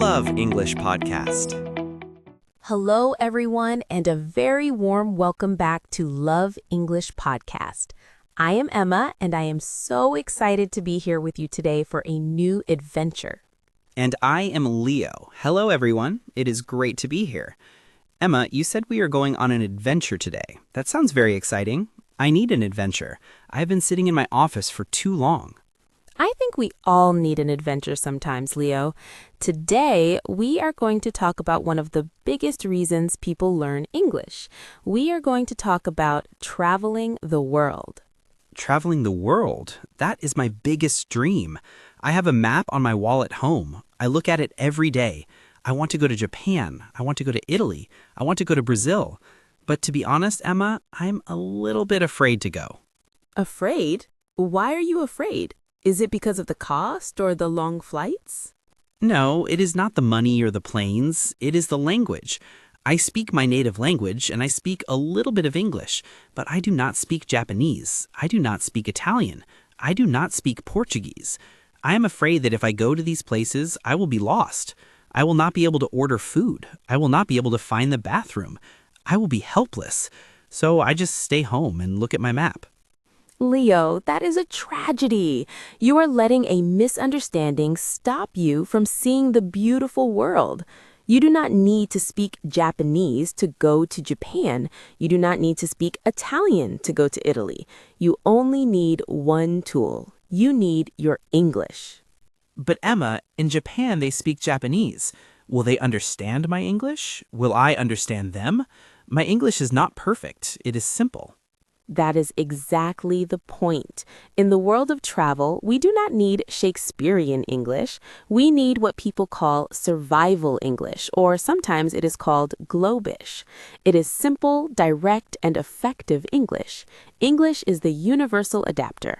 Love English podcast. Hello, everyone, and a very warm welcome back to Love English podcast. I am Emma, and I am so excited to be here with you today for a new adventure. And I am Leo. Hello, everyone. It is great to be here. Emma, you said we are going on an adventure today. That sounds very exciting. I need an adventure. I've been sitting in my office for too long. I think we all need an adventure sometimes, Leo. Today, we are going to talk about one of the biggest reasons people learn English. We are going to talk about traveling the world. Traveling the world? That is my biggest dream. I have a map on my wall at home. I look at it every day. I want to go to Japan. I want to go to Italy. I want to go to Brazil. But to be honest, Emma, I'm a little bit afraid to go. Afraid? Why are you afraid? Is it because of the cost or the long flights? No, it is not the money or the planes. It is the language. I speak my native language and I speak a little bit of English, but I do not speak Japanese. I do not speak Italian. I do not speak Portuguese. I am afraid that if I go to these places, I will be lost. I will not be able to order food. I will not be able to find the bathroom. I will be helpless. So I just stay home and look at my map. Leo, that is a tragedy. You are letting a misunderstanding stop you from seeing the beautiful world. You do not need to speak Japanese to go to Japan. You do not need to speak Italian to go to Italy. You only need one tool. You need your English. But Emma, in Japan they speak Japanese. Will they understand my English? Will I understand them? My English is not perfect. It is simple. That is exactly the point. In the world of travel, we do not need Shakespearean English. We need what people call survival English, or sometimes it is called Globish. It is simple, direct, and effective English. English is the universal adapter.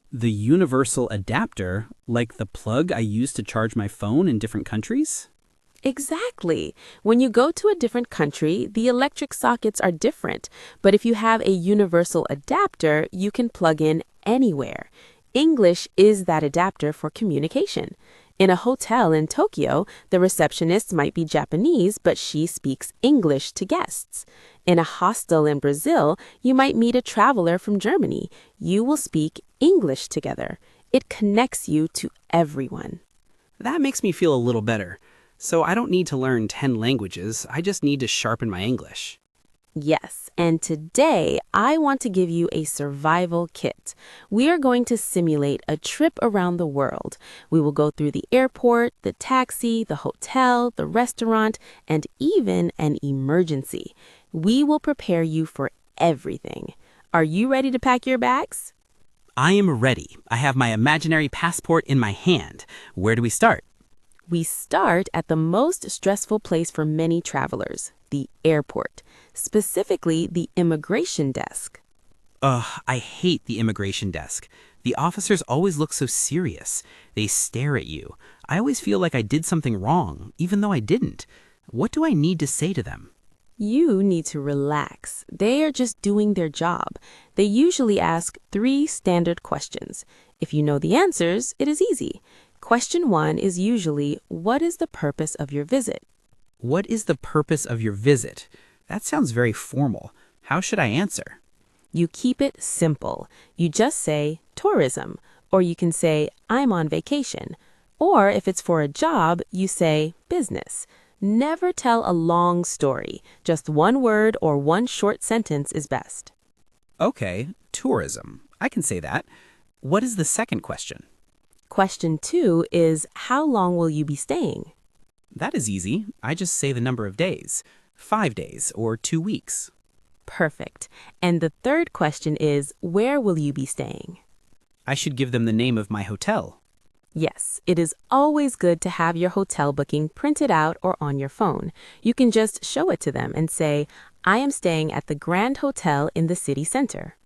The universal adapter? Like the plug I use to charge my phone in different countries? Exactly. When you go to a different country, the electric sockets are different. But if you have a universal adapter, you can plug in anywhere. English is that adapter for communication. In a hotel in Tokyo, the receptionist might be Japanese, but she speaks English to guests. In a hostel in Brazil, you might meet a traveler from Germany. You will speak English together. It connects you to everyone. That makes me feel a little better. So I don't need to learn 10 languages. I just need to sharpen my English. Yes, and today I want to give you a survival kit. We are going to simulate a trip around the world. We will go through the airport, the taxi, the hotel, the restaurant, and even an emergency. We will prepare you for everything. Are you ready to pack your bags? I am ready. I have my imaginary passport in my hand. Where do we start? We start at the most stressful place for many travelers, the airport, specifically the immigration desk. I hate the immigration desk. The officers always look so serious. They stare at you. I always feel like I did something wrong, even though I didn't. What do I need to say to them? You need to relax. They are just doing their job. They usually ask 3 standard questions. If you know the answers, it is easy. Question 1 is usually, what is the purpose of your visit? What is the purpose of your visit? That sounds very formal. How should I answer? You keep it simple. You just say, tourism. Or you can say, I'm on vacation. Or if it's for a job, you say, business. Never tell a long story. Just one word or one short sentence is best. Okay, tourism. I can say that. What is the second question? Question 2 is, how long will you be staying? That is easy. I just say the number of days. 5 days or 2 weeks. Perfect. And the third question is, where will you be staying? I should give them the name of my hotel. Yes, it is always good to have your hotel booking printed out or on your phone. You can just show it to them and say, I am staying at the Grand Hotel in the city center.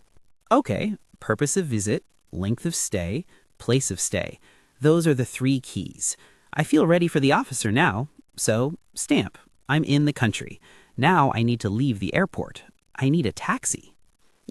Okay, purpose of visit, length of stay, place of stay. Those are the 3 keys. I feel ready for the officer now. So, stamp. I'm in the country. Now I need to leave the airport. I need a taxi.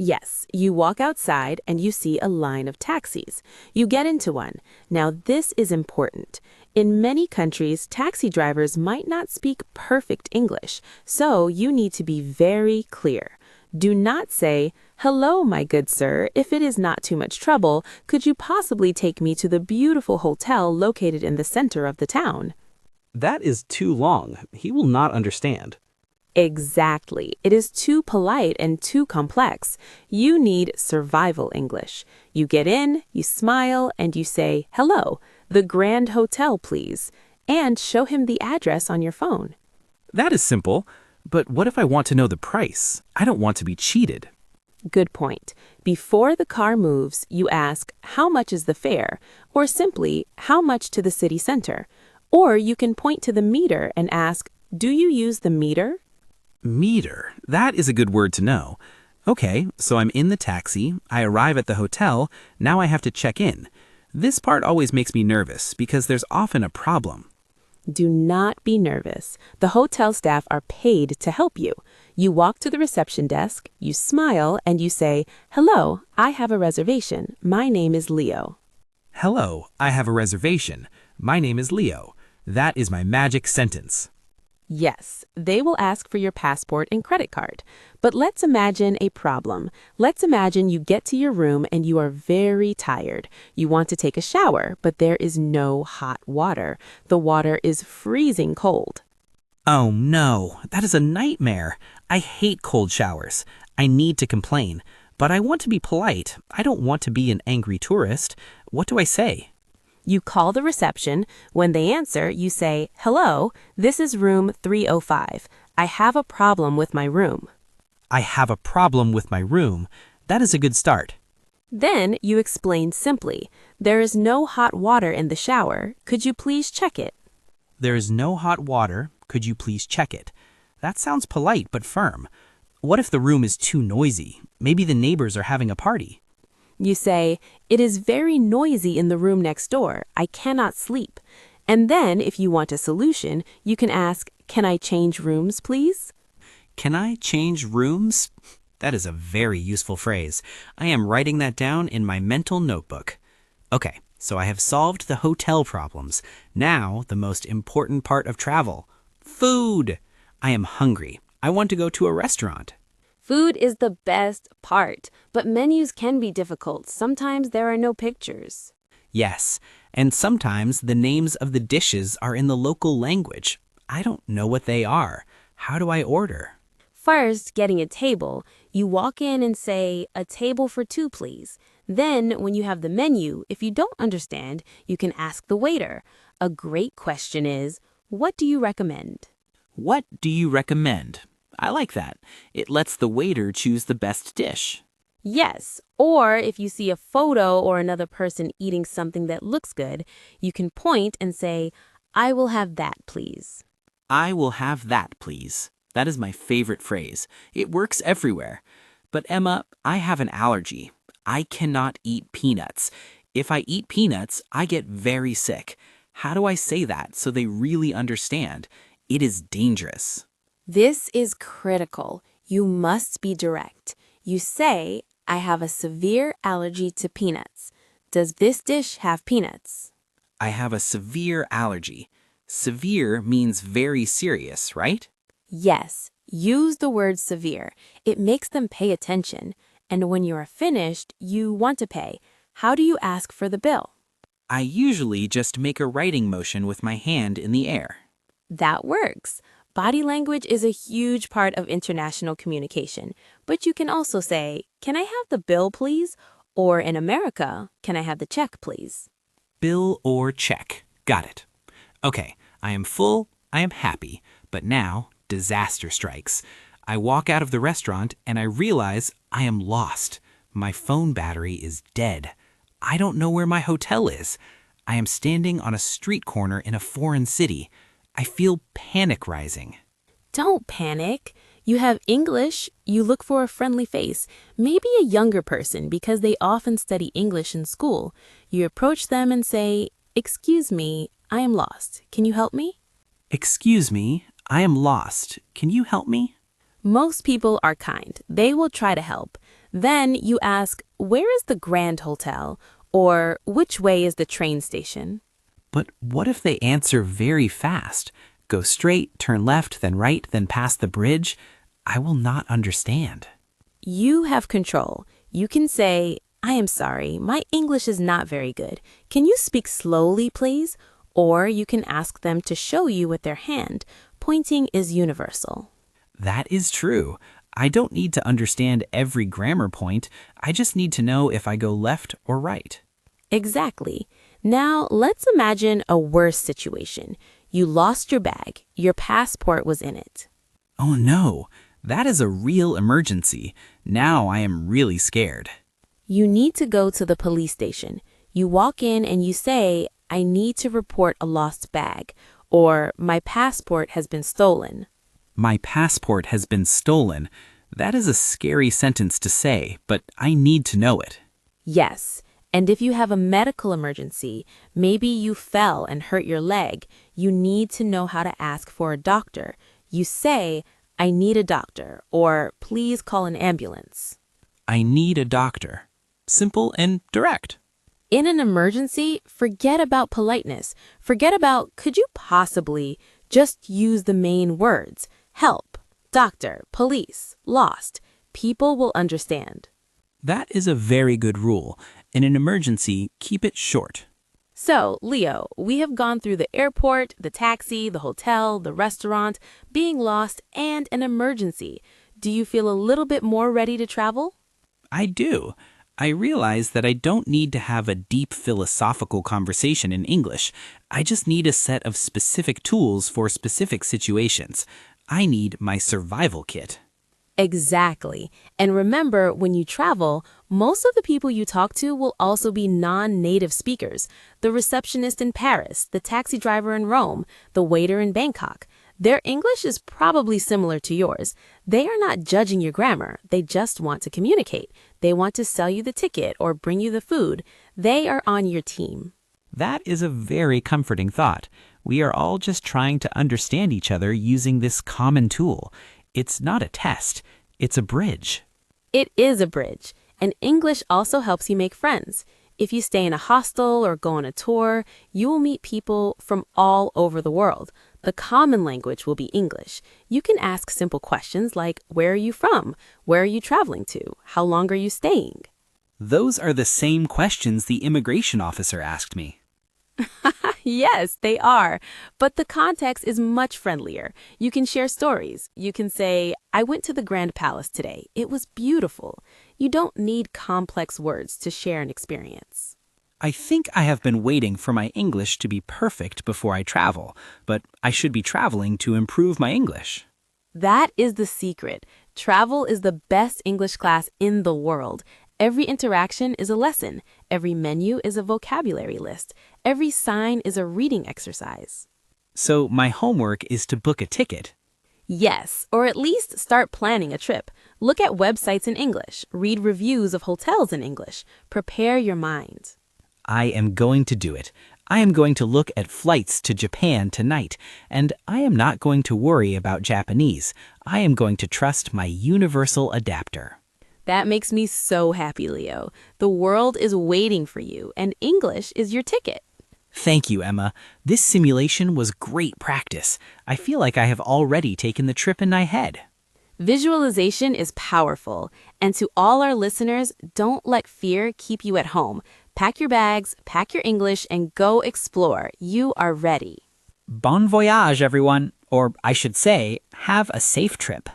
Yes, you walk outside and you see a line of taxis. You get into one. Now this is important. In many countries, taxi drivers might not speak perfect English, so you need to be very clear. Do not say, "Hello, my good sir, if it is not too much trouble, could you possibly take me to the beautiful hotel located in the center of the town?" That is too long. He will not understand. Exactly. It is too polite and too complex. You need survival English. You get in, you smile, and you say, "Hello, the Grand Hotel, please," and show him the address on your phone. That is simple, but what if I want to know the price? I don't want to be cheated. Good point. Before the car moves, you ask, "How much is the fare?" or simply, "How much to the city center?" Or you can point to the meter and ask, "Do you use the meter?" Meter. That is a good word to know. Okay, so I'm in the taxi, I arrive at the hotel, now I have to check in. This part always makes me nervous because there's often a problem. Do not be nervous. The hotel staff are paid to help you. You walk to the reception desk, you smile, and you say, "Hello, I have a reservation. My name is Leo." Hello, I have a reservation. My name is Leo. That is my magic sentence. Yes, they will ask for your passport and credit card. But let's imagine a problem. Let's imagine you get to your room and you are very tired. You want to take a shower, but there is no hot water. The water is freezing cold. Oh no, that is a nightmare. I hate cold showers. I need to complain, but I want to be polite. I don't want to be an angry tourist. What do I say? You call the reception. When they answer, you say, "Hello, this is room 305. I have a problem with my room." I have a problem with my room. That is a good start. Then you explain simply, "There is no hot water in the shower. Could you please check it?" There is no hot water. Could you please check it? That sounds polite but firm. What if the room is too noisy? Maybe the neighbors are having a party. You say, "It is very noisy in the room next door. I cannot sleep." And then, if you want a solution, you can ask, "Can I change rooms, please?" Can I change rooms? That is a very useful phrase. I am writing that down in my mental notebook. Okay, so I have solved the hotel problems. Now, the most important part of travel. Food! I am hungry. I want to go to a restaurant. Food is the best part, but menus can be difficult. Sometimes there are no pictures. Yes, and sometimes the names of the dishes are in the local language. I don't know what they are. How do I order? First, getting a table, you walk in and say, "A table for two, please." Then, when you have the menu, if you don't understand, you can ask the waiter. A great question is, "What do you recommend?" What do you recommend? I like that. It lets the waiter choose the best dish. Yes, or if you see a photo or another person eating something that looks good, you can point and say, "I will have that, please." I will have that, please. That is my favorite phrase. It works everywhere. But Emma, I have an allergy. I cannot eat peanuts. If I eat peanuts, I get very sick. How do I say that so they really understand? It is dangerous. This is critical. You must be direct. You say, "I have a severe allergy to peanuts. Does this dish have peanuts?" I have a severe allergy. Severe means very serious, right? Yes, use the word severe. It makes them pay attention. And when you are finished, you want to pay. How do you ask for the bill? I usually just make a writing motion with my hand in the air. That works. Body language is a huge part of international communication, but you can also say, "Can I have the bill, please?" Or in America, "Can I have the check, please?" Bill or check. Got it. Okay, I am full, I am happy, but now disaster strikes. I walk out of the restaurant and I realize I am lost. My phone battery is dead. I don't know where my hotel is. I am standing on a street corner in a foreign city. I feel panic rising. Don't panic. You have English. You look for a friendly face, maybe a younger person because they often study English in school. You approach them and say, "Excuse me, I am lost. Can you help me?" Excuse me, I am lost. Can you help me? Most people are kind. They will try to help. Then you ask, "Where is the Grand Hotel?" Or "Which way is the train station?" But what if they answer very fast? Go straight, turn left, then right, then past the bridge? I will not understand. You have control. You can say, I am sorry, my English is not very good. Can you speak slowly, please? Or you can ask them to show you with their hand. Pointing is universal. That is true. I don't need to understand every grammar point. I just need to know if I go left or right. Exactly. Now, let's imagine a worse situation. You lost your bag. Your passport was in it. Oh no, that is a real emergency. Now I am really scared. You need to go to the police station. You walk in and you say, I need to report a lost bag, or my passport has been stolen. My passport has been stolen. That is a scary sentence to say, but I need to know it. Yes, and if you have a medical emergency, maybe you fell and hurt your leg, you need to know how to ask for a doctor. You say, I need a doctor, or please call an ambulance. I need a doctor. Simple and direct. In an emergency, forget about politeness. Forget about, could you possibly, just use the main words. Help, doctor, police, lost. People will understand. That is a very good rule. In an emergency, keep it short. So, Leo, we have gone through the airport, the taxi, the hotel, the restaurant, being lost, and an emergency. Do you feel a little bit more ready to travel? I do. I realize that I don't need to have a deep philosophical conversation in English. I just need a set of specific tools for specific situations. I need my survival kit. Exactly. And remember, when you travel, most of the people you talk to will also be non-native speakers. The receptionist in Paris, the taxi driver in Rome, the waiter in Bangkok. Their English is probably similar to yours. They are not judging your grammar. They just want to communicate. They want to sell you the ticket or bring you the food. They are on your team. That is a very comforting thought. We are all just trying to understand each other using this common tool. It's not a test. It's a bridge. It is a bridge. And English also helps you make friends. If you stay in a hostel or go on a tour, you will meet people from all over the world. The common language will be English. You can ask simple questions like, where are you from? Where are you traveling to? How long are you staying? Those are the same questions the immigration officer asked me. Yes, they are. But the context is much friendlier. You can share stories. You can say, I went to the Grand Palace today. It was beautiful. You don't need complex words to share an experience. I think I have been waiting for my English to be perfect before I travel, but I should be traveling to improve my English. That is the secret. Travel is the best English class in the world. Every interaction is a lesson. Every menu is a vocabulary list. Every sign is a reading exercise. So my homework is to book a ticket. Yes, or at least start planning a trip. Look at websites in English. Read reviews of hotels in English. Prepare your mind. I am going to do it. I am going to look at flights to Japan tonight, and I am not going to worry about Japanese. I am going to trust my universal adapter. That makes me so happy, Leo. The world is waiting for you, and English is your ticket. Thank you, Emma. This simulation was great practice. I feel like I have already taken the trip in my head. Visualization is powerful, and to all our listeners, don't let fear keep you at home. Pack your bags, pack your English, and go explore. You are ready. Bon voyage, everyone. Or I should say, have a safe trip.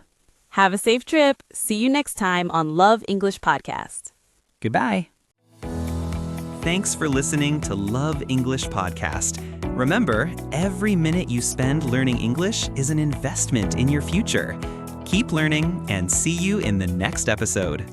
Have a safe trip. See you next time on Love English Podcast. Goodbye. Thanks for listening to Love English Podcast. Remember, every minute you spend learning English is an investment in your future. Keep learning and see you in the next episode.